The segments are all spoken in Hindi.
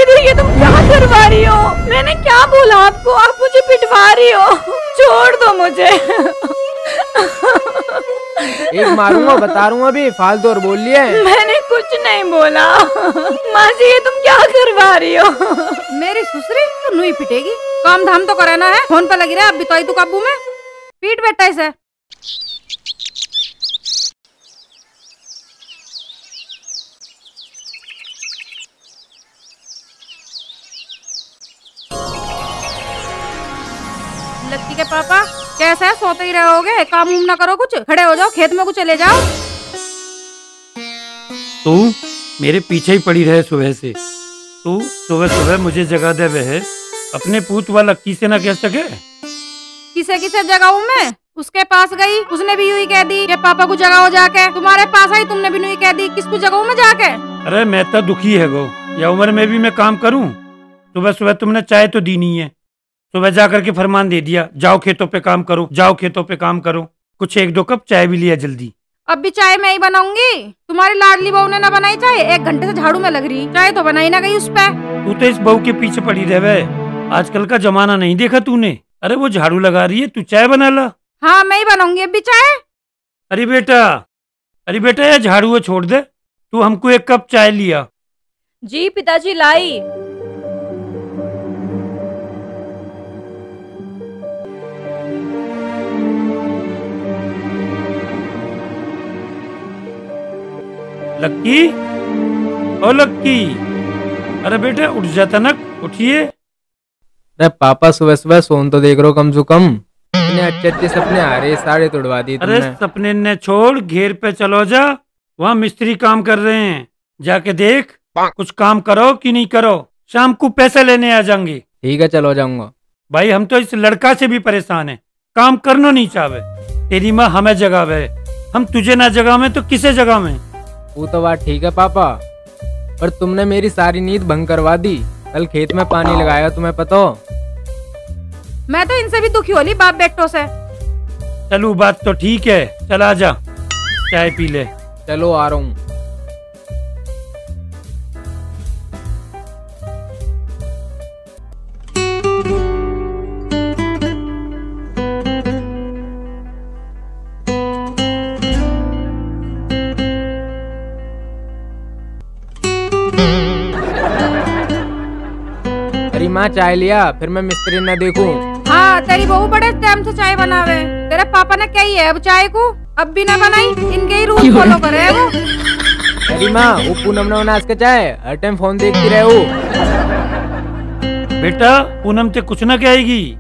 दीदी ये तुम क्या करवा रही हो? मैंने क्या बोला आपको? आप मुझे पिटवा रही हो। छोड़ दो मुझे। एक मारूंगा, बता रहा हूँ अभी, फालतू और बोल लिया है। मैंने कुछ नहीं बोला। माँ जी ये तुम क्या करवा रही हो? मेरी सुसरी तो नुई पिटेगी। काम धाम तो कराना है, फोन पे लगी रहा अब बिताई तू काबू में। पीट बेटा इसे। लक्की के पापा कैसा है? सोते ही रहोगे? काम उम ना करो कुछ? खड़े हो जाओ, खेत में कुछ चले जाओ। तू मेरे पीछे ही पड़ी रहे सुबह से। तू सुबह सुबह मुझे जगा दे वह अपने पूत व लक्की से ना कह सके? किसे किसे जगाऊं मैं? उसके पास गई, उसने भी यूं ही कह दी कि पापा को जगाओ जाके। तुम्हारे पास आई, तुमने भी यूं ही कह दी। किसको जगाऊं मैं जाके? अरे मैं तो दुखी है गो, या उम्र में भी मैं काम करूं? सुबह सुबह तुमने चाय तो दी नहीं है। सुबह जाकर के फरमान दे दिया, जाओ खेतों पे काम करो, जाओ खेतों पे काम करो। कुछ 1-2 कप चाय भी लिया जल्दी। अब भी चाय मैं ही बनाऊंगी? तुम्हारी लाडली बहू ने ना बनाई चाय? 1 घंटे से झाड़ू में लग रही, चाय तो बनाई ना गई उस पे। तू तो इस बहू के पीछे पड़ी रहे। आजकल का जमाना नहीं देखा तूने? अरे वो झाड़ू लगा रही है, तू चाय बना ला। हाँ मैं ही बनाऊंगी अब भी चाय। अरे बेटा ये झाड़ू छोड़ दे, तू हमको 1 कप चाय लिया। जी पिताजी लाई। लक्की, ओ लक्की, अरे बेटे उठ जा तनक, उठिए। अरे पापा सुबह सुबह सोन तो देख रहे हो कम से कम। इतने अच्छे सपने आ रहे, सारे तोड़वा दिए तुमने। अरे सपने ने छोड़, घेर पे चलो जा, वहाँ मिस्त्री काम कर रहे हैं, जाके देख कुछ काम करो कि नहीं करो। शाम को पैसे लेने आ जाएंगे। ठीक है चलो जाऊंगा। भाई हम तो इस लड़का से भी परेशान हैं, काम करना नहीं चाहे। तेरी माँ हमें जगावे, हम तुझे ना जगावे तो किसे जगावे? वो तो बात ठीक है पापा, पर तुमने मेरी सारी नींद भंग करवा दी। कल खेत में पानी लगाया, तुम्हें पता हो? मैं तो इनसे भी दुखी होली बाप बेटों से। चलो बात तो ठीक है, चला जा चाय पी ले। चलो आ रहा हूँ। तेरी माँ चाय लिया, फिर मैं मिस्त्री न देखूं। हाँ तेरी बहू बड़े टाइम से चाय बनावे। तेरे पापा ने क्या ही है अब चाय को? अब भी ना बनाई, इनके ही रूल फॉलो करे वो। तेरी माँ वो पूनम ने बना के चाय, हर टाइम फोन देखती रहे हो। बेटा पूनम ते कुछ न कहेगी,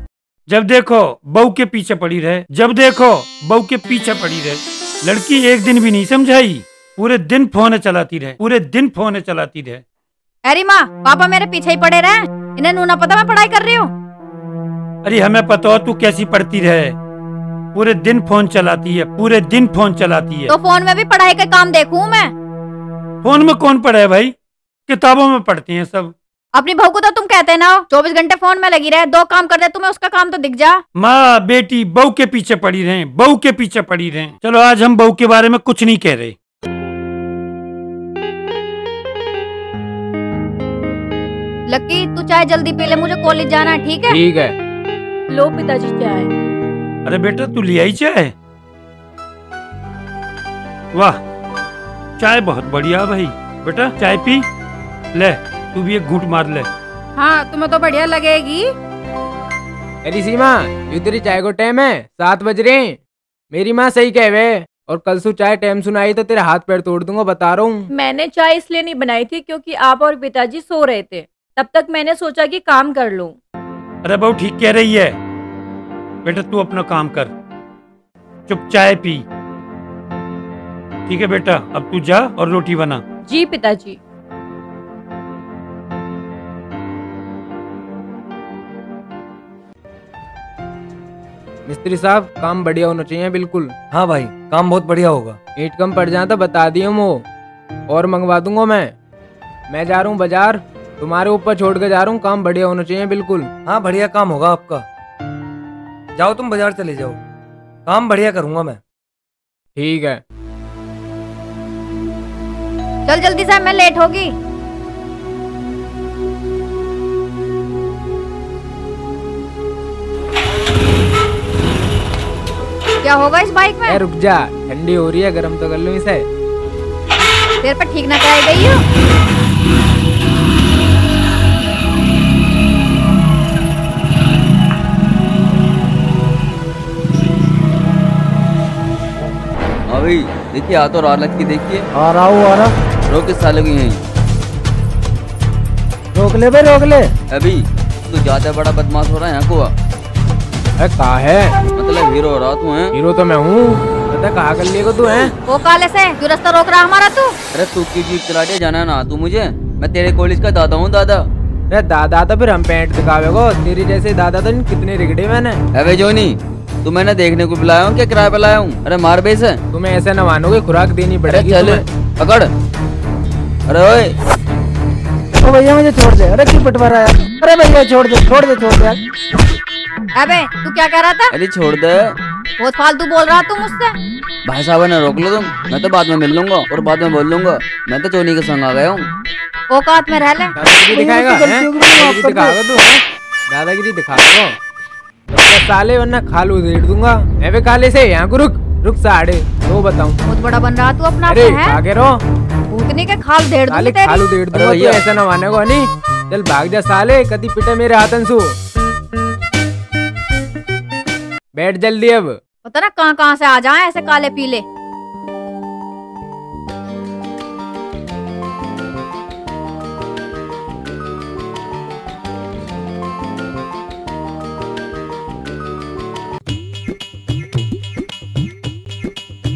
जब देखो बहू के पीछे पड़ी रहे, जब देखो बहू के पीछे पड़ी रहे। लड़की एक दिन भी नहीं समझाई, पूरे दिन फोन चलाती रहे, पूरे दिन फोन चलाती रहे। अरे माँ पापा मेरे पीछे ही पड़े रहे, इन्हें नूना पता मैं पढ़ाई कर रही हूँ। अरे हमें पता हो तू कैसी पढ़ती रहे, पूरे दिन फोन चलाती है, पूरे दिन फोन चलाती है। तो फोन में भी पढ़ाई का काम देखूं मैं? फोन में कौन पढ़े भाई, किताबों में पढ़ती हैं सब। अपनी बहू को तो तुम कहते ना 24 घंटे फोन में लगी रहे, 2 काम कर दे, तुम्हें उसका काम तो दिख जा। माँ बेटी बहू के पीछे पड़ी रहे, बहू के पीछे पड़ी रहे। चलो आज हम बहू के बारे में कुछ नहीं कह रहे। लक्की तू चाय जल्दी पी ले, मुझे कॉलेज जाना है। ठीक है? ठीक है। लो पिताजी चाय। अरे बेटा तू ले आई चाय? वाह चाय बहुत बढ़िया भाई। बेटा चाय पी ले, तू भी एक घूंट मार ले। हाँ तुम्हें तो बढ़िया लगेगी। अरे सीमा ये तेरी चाय को टाइम है, 7 बज रहे हैं। मेरी माँ सही कहवे, और कल सु चाय टाइम सुनाई तो तेरे हाथ पैर तोड़ दूंगा, बता रहा हूँ। मैंने चाय इसलिए नहीं बनाई थी क्योंकि आप और पिताजी सो रहे थे, तब तक मैंने सोचा कि काम कर लूं। अरे बहू ठीक कह रही है, बेटा तू अपना काम कर, चुप चाय पी। ठीक है बेटा, अब तू जा और रोटी बना। जी पिताजी। मिस्त्री साहब काम बढ़िया होना चाहिए बिल्कुल। हाँ भाई काम बहुत बढ़िया होगा। ईंट कम पड़ जाए तो बता दिए वो, और मंगवा दूंगा मैं जा रहा हूँ बाजार, तुम्हारे ऊपर छोड़ के जा रहा हूँ। काम बढ़िया होना चाहिए बिल्कुल। हाँ बढ़िया काम होगा आपका, जाओ तुम बाजार चले जाओ, काम बढ़िया करूंगा मैं। ठीक है। चल जल्दी से, मैं लेट होगी। क्या होगा इस बाइक में? रुक जा, ठंडी हो रही है, गर्म तो कर लूं इसे। तेरे पर ठीक ना कराई गई हो। हाँ भाई देखिए, आ तो रहा लड़की, देखिए आ रहा रोक किस साले को यहीं। रोक ले भाई, रोक ले। अभी तू ज्यादा बड़ा बदमाश हो रहा है यहाँ को। अरे कहा है? मतलब हीरो हो रहा तू है? हीरो तो मैं हूँ, बता कहाँ कर लिए को तू है? वो काले से जो रास्ता रोक रहा हमारा तू। अरे तू की जीप चला दिया, जाना ना तू मुझे, मैं तेरे कॉलेज का दादा हूँ दादा। अरे दादा तो फिर हम पेंट दिखावे को, तेरी जैसे दादा तो कितने रिगड़े मैंने। अबे जोनी, तू मैंने देखने को बुलाया हूँ क्या किराए पे लाया हूँ? अरे मार बेस है, तुम्हें ऐसे न मानोगे, खुराक देनी पड़ेगी। चल पकड़। अरे ओए ओ भैया मुझे छोड़ दे। अरे क्यों पटवा रहा है? अरे भैया छोड़ दे, छोड़ दे, छोड़ दे यार। अबे तू क्या कह रहा था? अरे छोड़ दे, बहुत फालतू बोल रहा तू मुझसे। भाई साहब ने रोक लो तुम, मैं तो बाद में मिल लूंगा और बाद में बोल लूंगा मैं तो चोनी के संग आ गया हूँ। औकात में रह ले। दादागिरी दिखाएगा? दादागिरी दिखाएगा तू? दादागिरी दिखाएगा साले, वरना खाल उधेड़ दूंगा। मैं भी काले से यहाँ को रुक साढ़े तो बताऊं। बहुत बड़ा बन रहा तू अपना। अरे आगे रो, भूतनी के खाल धेड़ दूंगी तेरी। खाल उधेड़ दूंगा, तू ऐसा न माने को नहीं। चल भाग जा साले, कदी पिटे मेरे हाथन सु। बैठ जल्दी अब। पता ना कहाँ से आ जाए ऐसे काले पीले।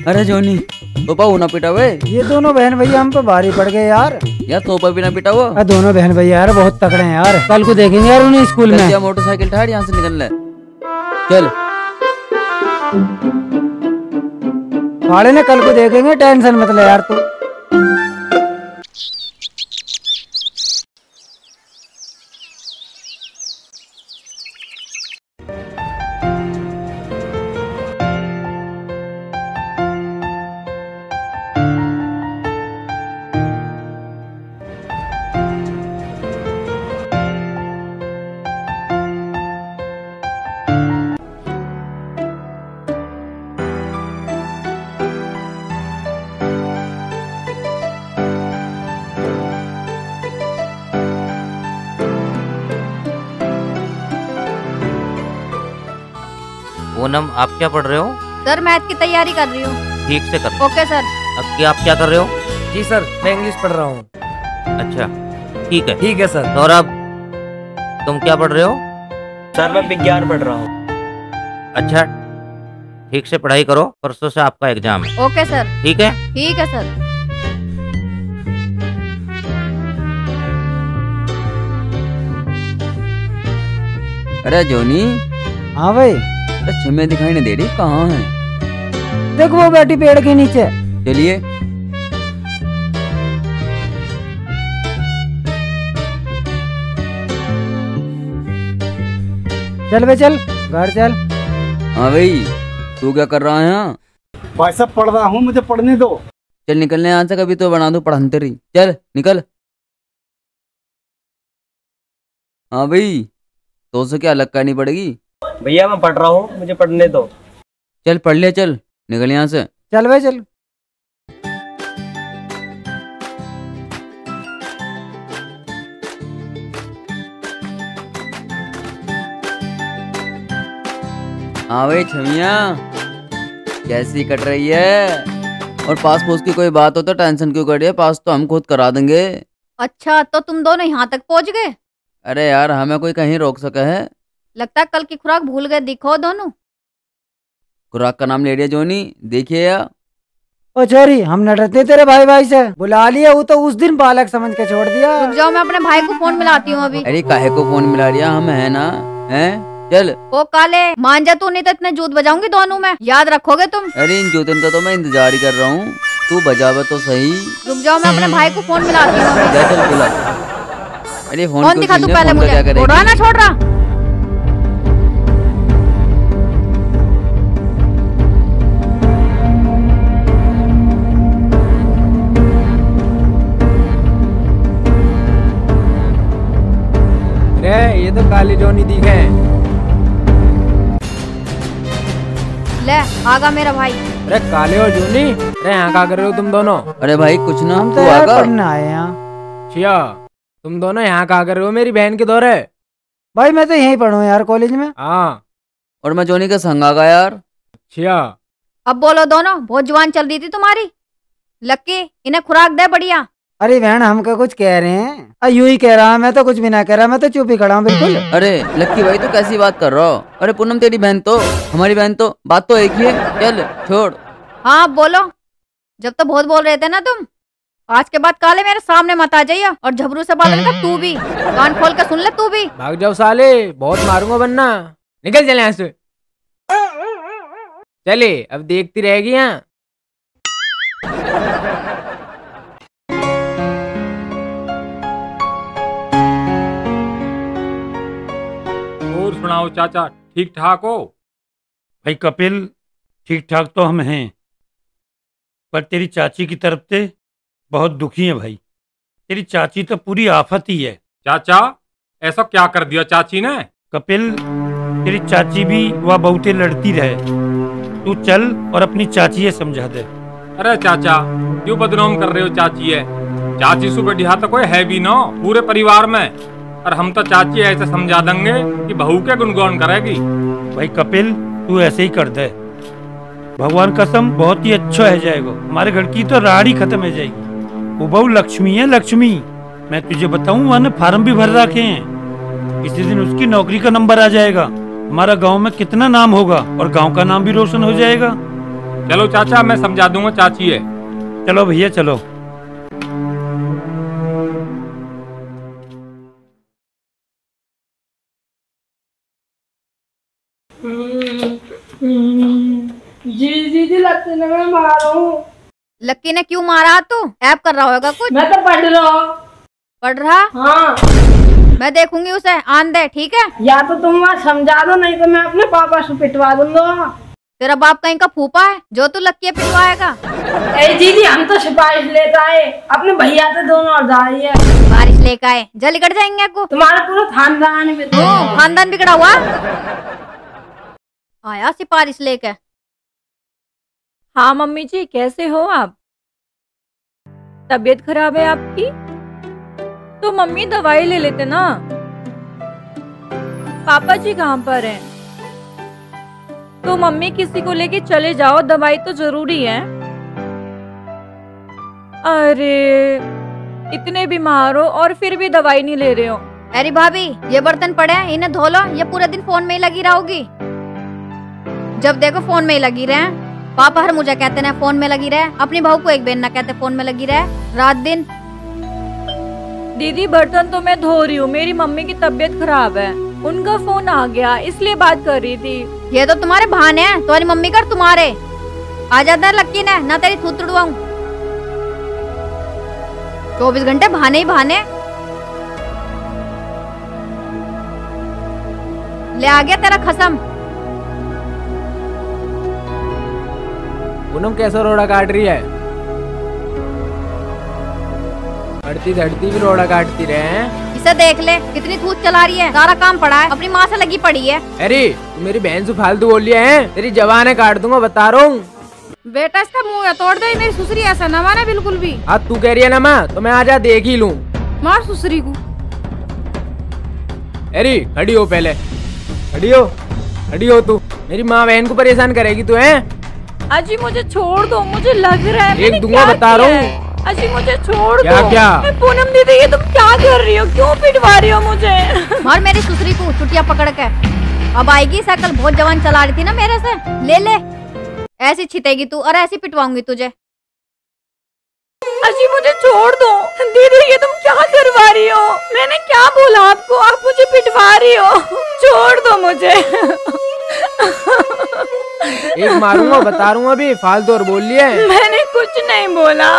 अरे जोनी तोपा ना पिटा हुए। ये दोनों बहन भैया हम पे भारी पड़ गए यार। यार तोपा भी ना पिटा हुआ। अरे दोनों बहन भैया यार बहुत तगड़े हैं यार, कल को देखेंगे यार उन्हें स्कूल में। मोटरसाइकिल ठाड़, यहाँ से निकल ले चल। साले ने कल को देखेंगे, टेंशन मत ले यार तू। पूनम आप क्या पढ़ रहे हो? सर मैथ की तैयारी कर रही हूँ। ठीक से कर। Okay sir. अब क्या आप क्या कर रहे हो? जी सर मैं इंग्लिश पढ़ रहा हूँ। अच्छा ठीक है। ठीक है सर। सौरभ तुम क्या पढ़ रहे हो? सर मैं विज्ञान पढ़ रहा हूँ। अच्छा ठीक से पढ़ाई करो, परसों से आपका एग्जाम है। Okay sir. ठीक है? ठीक है सर। अरे जोनी। हाँ भाई। छिमे दिखाई नहीं दे रही, कहाँ है? देखो वो बैठी पेड़ के नीचे। चलिए। चल बे चल, घर चल। हाँ भाई तू क्या कर रहा है यहाँ? भाई साहब पढ़ रहा हूँ, मुझे पढ़ने दो। चल निकलने यहाँ से, कभी तो बना दो पढ़ाते रही। चल निकल। हाँ भाई तो से क्या अलग करनी पड़ेगी? भैया मैं पढ़ रहा हूँ, मुझे पढ़ने दो। चल पढ़ ले, चल निकल यहाँ से। चल भाई चल। हाँ भाई छमिया कैसी कट रही है? और पास पोस की कोई बात हो तो टेंशन क्यों कर रही है? पास तो हम खुद करा देंगे। अच्छा तो तुम दोनों यहाँ तक पहुँच गए? अरे यार हमें कोई कहीं रोक सका है? लगता है कल की खुराक भूल गए दिखो दोनों। खुराक का नाम ले लिया जोनी, देखिए यार। ओ छोरी हम न डरते तेरे भाई भाई से, बुला लिया वो तो उस दिन बालक समझ के छोड़ दिया। रुक जाओ मैं अपने भाई को फोन मिलाती हूँ अभी। अरे काहे को फोन मिला लिया? हम है ना, हैं? चल। ओ काले मान जा तू, नहीं तो इतने जूत बजाऊंगी दोनों में, याद रखोगे तुम। अरे इन जूतन का तो मैं इंतजार ही कर रहा हूँ, तू बजावा तो सही। रुक जाओ मैं अपने भाई को फोन मिलाती हूँ। चल बुला। अरे फोन दिखा तू पहले मुझे, छोड़ रहा ना छोड़ रहा। ये तो काली जोनी दिखे। ले आगा मेरा भाई। अरे काले और जूनी, अरे यहाँ क्या कर रहे हो तुम दोनों? अरे भाई कुछ ना, हम तू तो यार आगा। पढ़ने आए हैं यहाँ। छिया, तुम दोनों यहाँ क्या कर रहे हो मेरी बहन के दौरे? भाई मैं तो यहीं पढ़ूँ यार कॉलेज में। हाँ। और मैं जोनी का संग आगा यार। छिया, अब बोलो दोनों, बहुत जुबान चल रही थी तुम्हारी। लक्की इन्हें खुराक दे बढ़िया। अरे बहन हम क्या कुछ कह रहे हैं? यूं ही कह रहा, मैं तो कुछ भी ना कह रहा, मैं तो चुप ही खड़ा हूँ बिल्कुल। अरे लक्की भाई तो कैसी बात कर रहा हो? अरे पूनम तेरी बहन तो हमारी बहन, तो बात तो एक ही है। चल छोड़। हाँ अब बोलो, जब तो बहुत बोल रहे थे ना तुम। आज के बाद काले मेरे सामने मत आ जाइए, और झबरू से बात का तू भी कान खोल के सुन ले तू भी। भाग जाओ साले, बहुत मारूंगा वरना। निकल चले यहाँ से। चले अब देखती रहेगी यहाँ। और सुनाओ चाचा, ठीक ठाक हो? भाई कपिल, ठीक ठाक तो हम हैं, पर तेरी चाची की तरफ से बहुत दुखी है भाई। तेरी चाची तो पूरी आफत ही है। चाचा ऐसा क्या कर दिया चाची ने? कपिल, तेरी चाची भी वह बहुते लड़ती रहे। तू चल और अपनी चाची ये समझा दे। अरे चाचा क्यों बदनाम कर रहे हो चाची है? चाची सु बढ़िया तो कोई है भी ना पूरे परिवार में। और हम तो चाची ऐसे समझा देंगे कि बहू के गुणगान करेगी। भाई कपिल, तू ऐसे ही कर दे। भगवान कसम बहुत ही अच्छा है जाएगा। हमारे घर की तो राड़ी खत्म हो जाएगी। वो बहू लक्ष्मी है, लक्ष्मी। मैं तुझे बताऊं, वहाँ फार्म भी भर रखे हैं। किसी दिन उसकी नौकरी का नंबर आ जाएगा, हमारा गांव में कितना नाम होगा और गांव का नाम भी रोशन हो जाएगा। चलो चाचा, मैं समझा दूंगा चाची है। चलो भैया चलो। जी लगते ना मैं मारूं। लक्की ने क्यों मारा? तू ऐप कर रहा होगा कुछ। मैं तो पढ़ रहा हूँ। पढ़ रहा? हाँ। मैं देखूंगी उसे, आन दे ठीक है? या तो तुम वहाँ समझा दो, नहीं तो मैं अपने पापा से पिटवा दूंगा। तेरा बाप कहीं का फूफा है जो तू लक्की पिटवाएगा? दीदी हम तो सिफारिश लेकर आए, अपने भैया से दोनों और जा रही है। बारिश लेकर आए, जल निकट जाएंगे आपको। तुम्हारा पूरा खानदान भी खानदान बिगड़ा हुआ आया सिफारिश लेके। हाँ मम्मी जी, कैसे हो आप? तबीयत खराब है आपकी? तो मम्मी दवाई ले लेते ना। पापा जी कहाँ पर हैं? तो मम्मी किसी को लेके चले जाओ, दवाई तो जरूरी है। अरे इतने बीमार हो और फिर भी दवाई नहीं ले रहे हो। अरे भाभी, ये बर्तन पड़े हैं, इन्हें धो लो। ये पूरा दिन फोन में ही लगी रहोगी। जब देखो फोन में ही लगी रहे। पापा हर मुझे कहते ना फोन में लगी रहे, अपनी बहू को एक बेन ना कहते फोन में लगी रहे रात दिन। दीदी बर्तन तो मैं धो रही हूँ, मेरी मम्मी की तबीयत खराब है, उनका फोन आ गया इसलिए बात कर रही थी। ये तो तुम्हारे बहाने हैं, तुम्हारी मम्मी कर तुम्हारे। आ जाता है लक्की ने, ना तेरी थूत तुड़वाऊं। 24 घंटे बहाने ही बहाने। ले आ गया तेरा खसम। पूनम कैसा रोड़ा काट रही है? बढ़ती धड़ती भी रोड़ा काटती रहे हैं। इसे देख ले कितनी थूत चला रही है, सारा काम पड़ा है, अपनी माँ से लगी पड़ी है। अरे तू मेरी बहन से फालतू बोल लिया है, तेरी जवान काट दूंगा बता रहा हूँ। बेटा इसका मुंह तोड़ दे, मेरी सुसरी ऐसा न माने बिल्कुल भी। अब तू कह रही है ना माँ, तो मैं आजा देख ही लूँ। मार सुसरी को। अरे खड़ी हो, पहले खड़ी हो, खड़ी हो। तू मेरी माँ बहन को परेशान करेगी तू है? अजी मुझे छोड़ दो, मुझे लग रहा है एक दूंगा बता रहा हूँ। अजी मुझे छोड़ क्या दो। क्या? पूनम दीदी ये तुम क्या कर रही हो, क्यों पिटवा रही हो मुझे? मार मेरी सुसरी को चुटिया पकड़ के। अब आएगी शकल, बहुत जवान चला रही थी ना मेरे से। ले ले, ऐसी छितेगी तू और ऐसी पिटवाऊंगी तुझे। अजी मुझे छोड़ दो। दीदी ये तुम क्या करवा रही हो? मैंने क्या बोला आपको, आप मुझे पिटवा रही हो? छोड़ दो मुझे। एक मारूंगा बता रहा हूँ, अभी फालतू और बोल लिया है। मैंने कुछ नहीं बोला।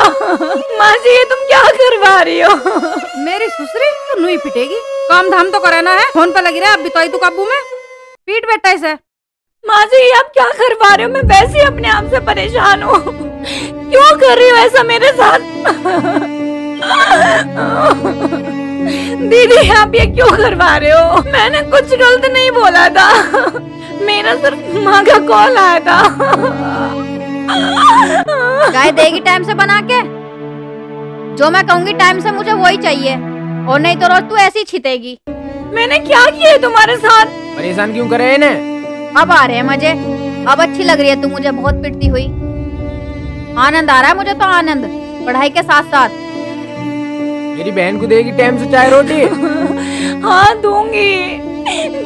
माँ जी ये तुम क्या करवा रही हो? मेरी सुसरी तो नुई पिटेगी। काम धाम तो कराना है, फोन पे लगी रहा है। अब बिताई तू काबू में, पीट बेटा इसे। माँ जी आप क्या करवा रहे हो? मैं वैसे ही अपने आप से परेशान हूँ। क्यों कर रही हो ऐसा मेरे साथ? दीदी आप ये क्यों करवा रहे हो? मैंने कुछ गलत नहीं बोला था। मेरा सिर्फ माँ का कॉल आया था। चाय देगी टाइम से बना के? जो मैं कहूँगी टाइम से मुझे वही चाहिए, और नहीं तो रोज तू ऐसी छितेगी। मैंने क्या किया है तुम्हारे साथ? परेशान क्यों करे इन्हें? अब आ रहे हैं मजे, अब अच्छी लग रही है तू मुझे बहुत पिटती हुई। आनंद आ रहा है मुझे तो, आनंद पढ़ाई के साथ साथ। मेरी बहन को देगी टाइम से चाय रोटी? हाँ दूंगी,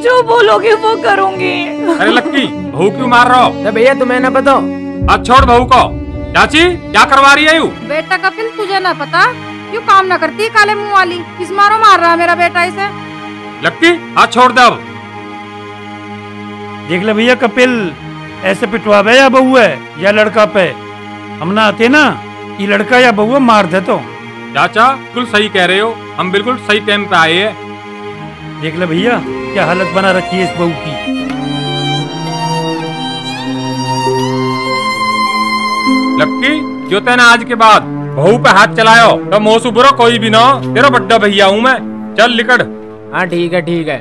जो बोलोगे वो करूंगी। अरे लक्की, बहू क्यों मार रहा हो? भैया तुम्हें ना बताओ। आज छोड़ बहू को। चाची क्या करवा रही है यू? बेटा कपिल तुझे ना पता, क्यों काम ना करती काले मुंह वाली, किस मारो मार रहा है मेरा बेटा इसे। लक्की हाथ छोड़ दे अब। देख ले भैया, कपिल ऐसे पिटवावे या बहू है या लड़का पे, हम ना आते ना ये लड़का या बहू मार दे तो। चाचा बिल्कुल सही कह रहे हो, हम बिल्कुल सही टाइम पे आए हैं। देख ले भैया क्या हालत बना रखी है इस बहू की। लक्की जो तेने आज के बाद बहू पे हाथ चलायो तो मोसू बुरा कोई भी ना, तेरा बड्डा भैया हूँ मैं, चल निकट। हाँ ठीक है ठीक है।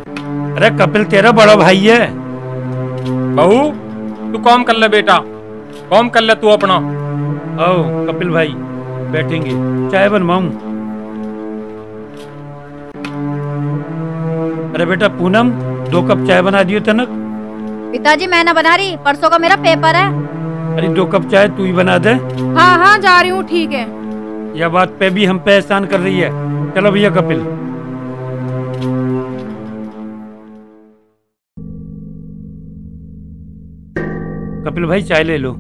अरे कपिल तेरा बड़ा भाई है। बहू तू काम कर ले बेटा, काम कर ले तू अपना। आओ कपिल भाई बैठेंगे, चाय बनवाऊं? अरे बेटा पूनम 2 कप चाय बना दियो तनक। पिताजी मैं ना बना रही, परसों का मेरा पेपर है। अरे 2 कप चाय तू ही बना दे। हाँ हाँ जा रही हूँ, ठीक है। यह बात पे भी हम पे एहसान कर रही है। चलो भैया कपिल। कपिल भाई चाय ले लो।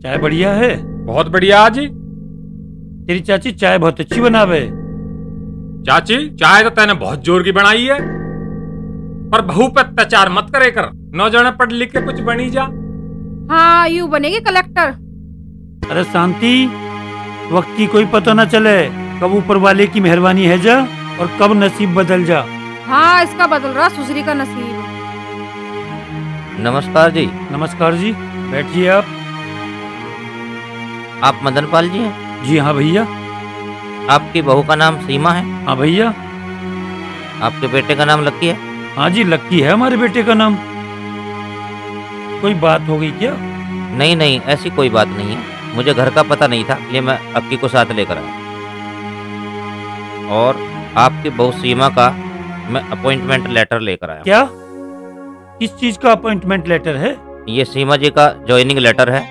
चाय बढ़िया है? बहुत बढ़िया। आज तेरी चाची चाय बहुत अच्छी बनावे। चाची चाय तो तैने बहुत जोर की बनाई है, पर बहू पे अत्याचार मत करे कर, नौजवान पढ़ लिख के कुछ बनी जा। हाँ यूं बनेगी कलेक्टर। अरे शांति, वक्त की कोई पता न चले, कब ऊपर वाले की मेहरबानी है जा और कब नसीब बदल जा। हाँ इसका बदल रहा सुसरी का नसीब। नमस्कार जी। नमस्कार जी, बैठिए आप। आप मदन पाल जी हैं? जी हाँ भैया। आपकी बहू का नाम सीमा है? हाँ भैया। आपके बेटे का नाम लक्की है? हाँ जी लक्की है हमारे बेटे का नाम। कोई बात हो गई क्या? नहीं नहीं ऐसी कोई बात नहीं है, मुझे घर का पता नहीं था इसलिए मैं अक्की को साथ लेकर आया। और आपकी बहू सीमा का मैं अपॉइंटमेंट लेटर लेकर आया। क्या? किस चीज का अपॉइंटमेंट लेटर है? ये सीमा जी का ज्वाइनिंग लेटर है,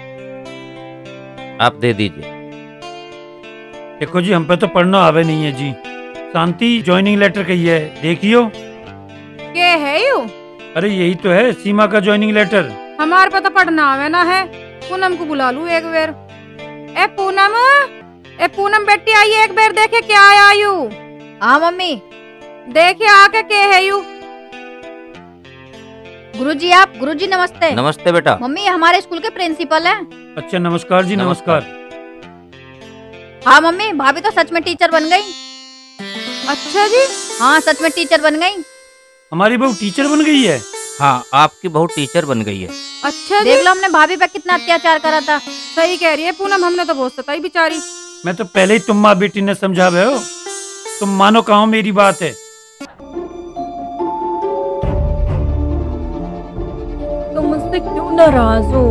आप दे दीजिए। देखो जी हम पे तो पढ़ना आवे नहीं है जी। शांति ज्वाइनिंग लेटर कही है, देखियो। क्या है यू? अरे यही तो है सीमा का ज्वाइनिंग लेटर। हमारे पे तो पढ़ना आवे ना है। पूनम को बुला लूं एक बार। ए पूनम बेटी आई एक बार देखे क्या आया यू। हाँ मम्मी। देखे आके क्या है यू। गुरुजी आप, गुरुजी नमस्ते। नमस्ते बेटा। मम्मी हमारे स्कूल के प्रिंसिपल हैं। अच्छा नमस्कार जी। नमस्कार। हाँ मम्मी भाभी तो सच में टीचर बन गई। अच्छा जी? हाँ सच में टीचर बन गई। हमारी बहू टीचर बन गई है? हाँ आपकी बहू टीचर बन गई है। अच्छा देख लो हमने भाभी पे कितना अत्याचार करा था। सही कह रही है पूनम, हमने तो बहुत सताई बेचारी। मैं तो पहले ही तुम माँ बेटी ने समझावे हो, तुम मानो कहो मेरी बात है। तुम मुझसे क्यों नाराज हो?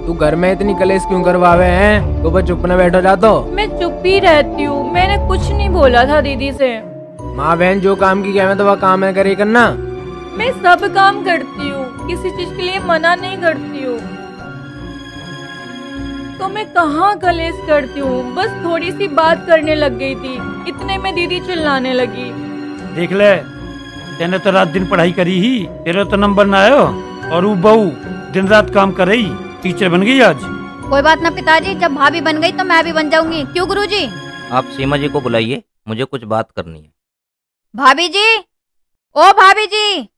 तू घर में इतनी कलेश क्यों करवावे हैं? तो बस चुप न बैठो जा तो। मैं चुप ही रहती हूँ, मैंने कुछ नहीं बोला था दीदी से। माँ बहन जो काम की कहवे तो वह काम है करे करना। मैं सब काम करती हूँ, किसी चीज के लिए मना नहीं करती हूँ। तो मैं कहाँ कलेश करती हूँ, बस थोड़ी सी बात करने लग गई थी, इतने में दीदी चिल्लाने लगी। देख ले, तेने तो रात दिन पढ़ाई करी ही, तेरे तो नंबर ना आयो, और वो बहू दिन रात काम कर रही, टीचर बन गई आज। कोई बात ना पिताजी, जब भाभी बन गई तो मैं भी बन जाऊंगी। क्यों गुरुजी? आप सीमा जी को बुलाइए, मुझे कुछ बात करनी है। भाभी जी, ओ भाभी जी।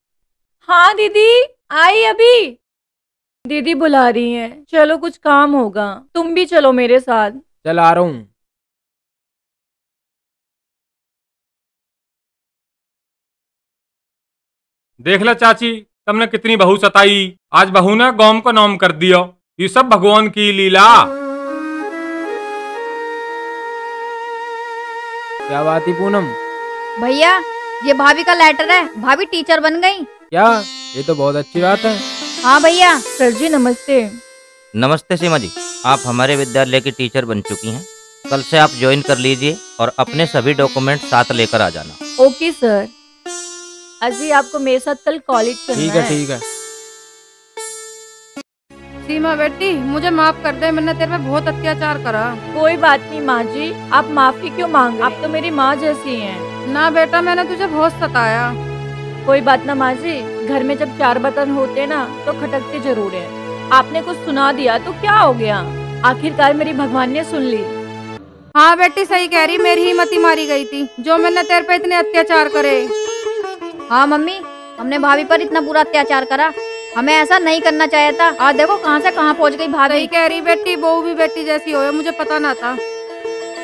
हाँ दीदी आई अभी। दीदी बुला रही हैं, चलो कुछ काम होगा, तुम भी चलो मेरे साथ। चल आ रहा हूँ। देख ले चाची, तुमने कितनी बहू सताई, आज बहू ने गौम को नाम कर दिया। ये सब भगवान की लीला। क्या बात है पूनम? भैया ये भाभी का लेटर है, भाभी टीचर बन गई। क्या? ये तो बहुत अच्छी बात है। हाँ भैया। सर जी नमस्ते। नमस्ते सीमा जी, आप हमारे विद्यालय की टीचर बन चुकी हैं। कल से आप ज्वाइन कर लीजिए और अपने सभी डॉक्यूमेंट साथ लेकर आ जाना। Okay sir. अजी आपको मेरे साथ कल कॉलेज चलना ठीक है ठीक है। सीमा बेटी मुझे माफ कर दे, मैंने तेरे पे बहुत अत्याचार करा। कोई बात नहीं माँ जी, आप माफी क्यों मांग, आप तो मेरी माँ जैसी हैं। ना बेटा मैंने तुझे बहुत सताया। कोई बात ना माँ जी, घर में जब 4 बर्तन होते ना तो खटकते जरूर है। आपने कुछ सुना दिया तो क्या हो गया, आखिरकार मेरी भगवान ने सुन ली। हाँ बेटी सही कह रही, मेरी ही मती मारी गई थी जो मैंने तेरे पे इतने अत्याचार करे। हाँ मम्मी, हमने भाभी पर इतना बुरा अत्याचार करा, हमें ऐसा नहीं करना चाहिए था। आज देखो कहाँ से कहाँ पहुँच गई भाभी। सही कह रही बेटी, बहू भी बेटी जैसी हो, मुझे पता ना था।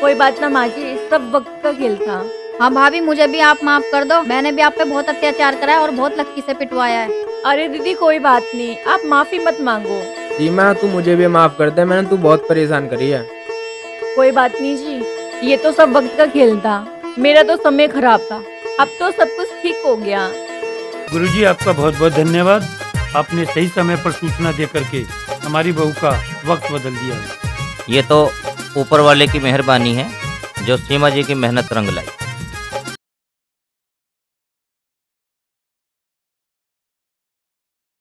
कोई बात ना माँ जी, सब वक्त का खेल था। हाँ भाभी मुझे भी आप माफ कर दो, मैंने भी आप पे बहुत अत्याचार करा है और बहुत लक्की से पिटवाया है। अरे दीदी कोई बात नहीं, आप माफी मत मांगो। सीमा तू मुझे भी माफ कर दे, मैंने तू बहुत परेशान करी है। कोई बात नहीं जी, ये तो सब वक्त का खेल था, मेरा तो समय खराब था, अब तो सब कुछ ठीक हो गया। गुरुजी आपका बहुत बहुत धन्यवाद, आपने सही समय पर सूचना दे करके हमारी बहू का वक्त बदल दिया है। ये तो ऊपर वाले की मेहरबानी है जो सीमा जी की मेहनत रंग लाई।